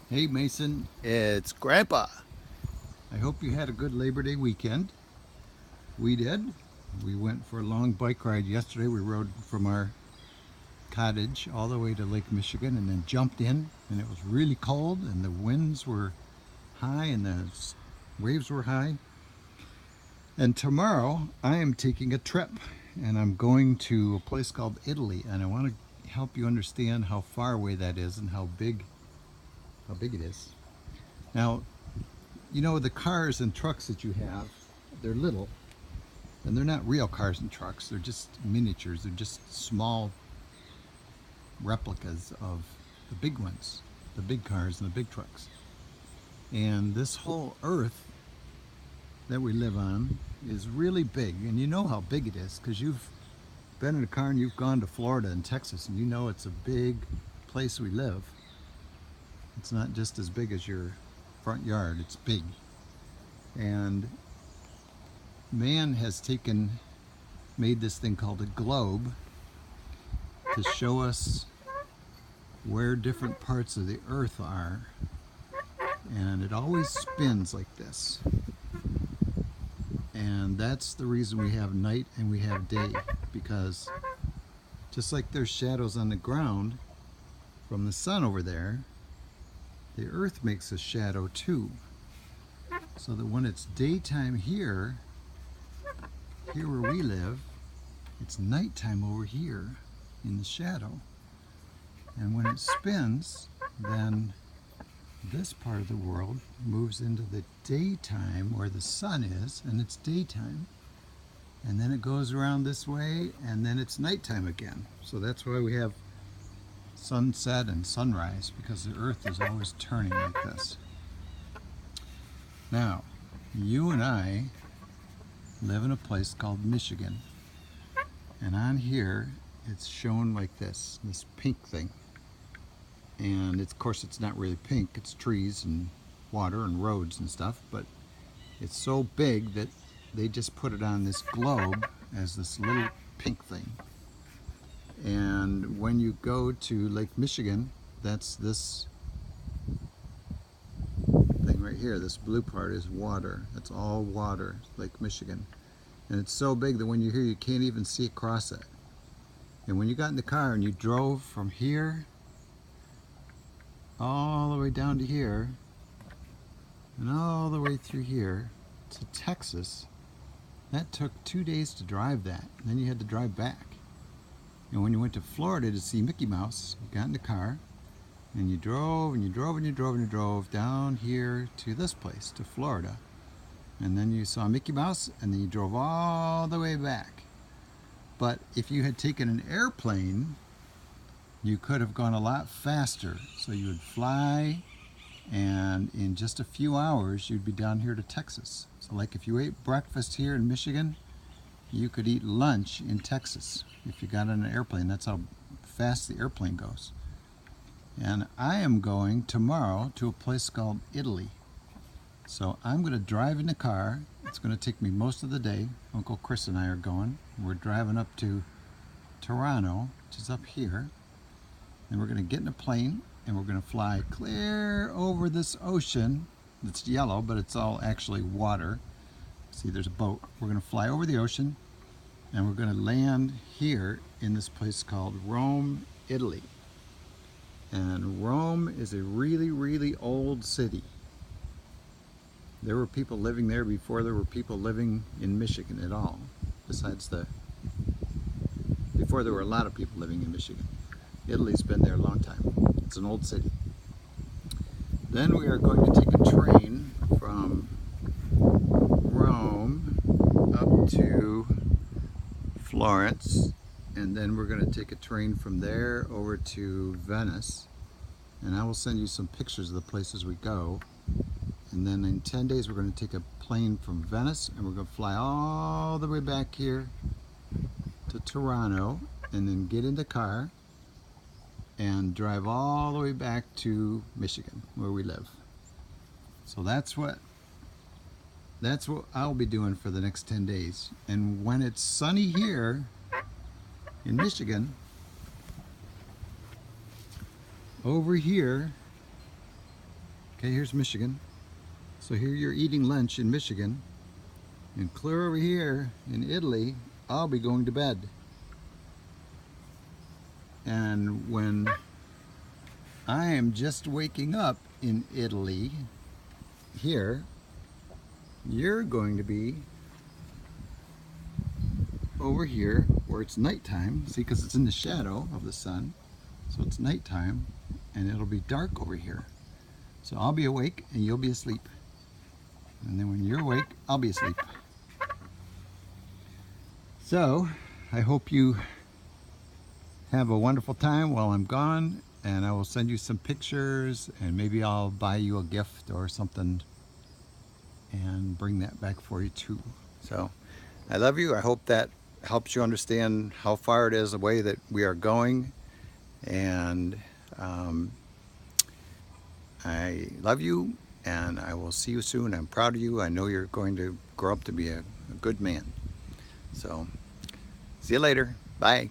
Hey Mason, it's Grandpa. I hope you had a good Labor Day weekend. We did. We went for a long bike ride yesterday. We rode from our cottage all the way to Lake Michigan and then jumped in, and it was really cold, and the winds were high, and the waves were high. And tomorrow I am taking a trip, and I'm going to a place called Italy, and I want to help you understand how far away that is and how big it is. Now, you know, the cars and trucks that you have, they're little, and they're not real cars and trucks. They're just miniatures. They're just small replicas of the big ones, the big cars and the big trucks. And this whole earth that we live on is really big, and you know how big it is because you've been in a car and you've gone to Florida and Texas, and you know it's a big place we live. It's not just as big as your front yard, it's big. And man has made this thing called a globe to show us where different parts of the earth are, and it always spins like this. And that's the reason we have night and we have day, because just like there's shadows on the ground from the sun over there, the earth makes a shadow too, so that when it's daytime here where we live, it's nighttime over here in the shadow. And when it spins, then this part of the world moves into the daytime where the sun is, and it's daytime. And then it goes around this way, and then it's nighttime again. So that's why we have sunset and sunrise, because the earth is always turning like this. Now, you and I live in a place called Michigan. And on here, it's shown like this pink thing. And of course it's not really pink, it's trees and water and roads and stuff, but it's so big that they just put it on this globe as this little pink thing. And when you go to Lake Michigan, that's this thing right here. This blue part is water. That's all water, Lake Michigan. And it's so big that when you're here, you can't even see across it. And when you got in the car and you drove from here all the way down to here and all the way through here to Texas, that took 2 days to drive that. And then you had to drive back. And when you went to Florida to see Mickey Mouse, you got in the car and you drove and you drove and you drove and you drove down here to this place, to Florida. And then you saw Mickey Mouse, and then you drove all the way back. But if you had taken an airplane, you could have gone a lot faster. So you would fly, and in just a few hours, you'd be down here to Texas. So like if you ate breakfast here in Michigan, you could eat lunch in Texas if you got on an airplane. That's how fast the airplane goes. And I am going tomorrow to a place called Italy. So I'm going to drive in the car. It's going to take me most of the day. Uncle Chris and I are going. We're driving up to Toronto, which is up here. And we're going to get in a plane, and we're going to fly clear over this ocean. It's yellow, but it's all actually water. See, there's a boat. We're going to fly over the ocean, and we're going to land here in this place called Rome, Italy. And Rome is a really, really old city. There were people living there before there were people living in Michigan at all, before there were a lot of people living in Michigan. Italy's been there a long time. It's an old city. Then we are going to take a train from Rome up to Florence, and then we're going to take a train from there over to Venice. And I will send you some pictures of the places we go. And then in 10 days, we're going to take a plane from Venice, and we're going to fly all the way back here to Toronto, and then get in the car and drive all the way back to Michigan, where we live. So that's what I'll be doing for the next 10 days. And when it's sunny here in Michigan, over here Okay, here's Michigan. So here you're eating lunch in Michigan, and clear over here in Italy, I'll be going to bed. And when I am just waking up in Italy, here, you're going to be over here where it's nighttime. See, because it's in the shadow of the sun, so it's nighttime, and it'll be dark over here. So I'll be awake and you'll be asleep. And then when you're awake, I'll be asleep. So I hope you have a wonderful time while I'm gone, and I will send you some pictures, and maybe I'll buy you a gift or something and bring that back for you too. So I love you. I hope that helps you understand how far it is away that we are going, and I love you, and I will see you soon. I'm proud of you. I know you're going to grow up to be a good man. So see you later. Bye.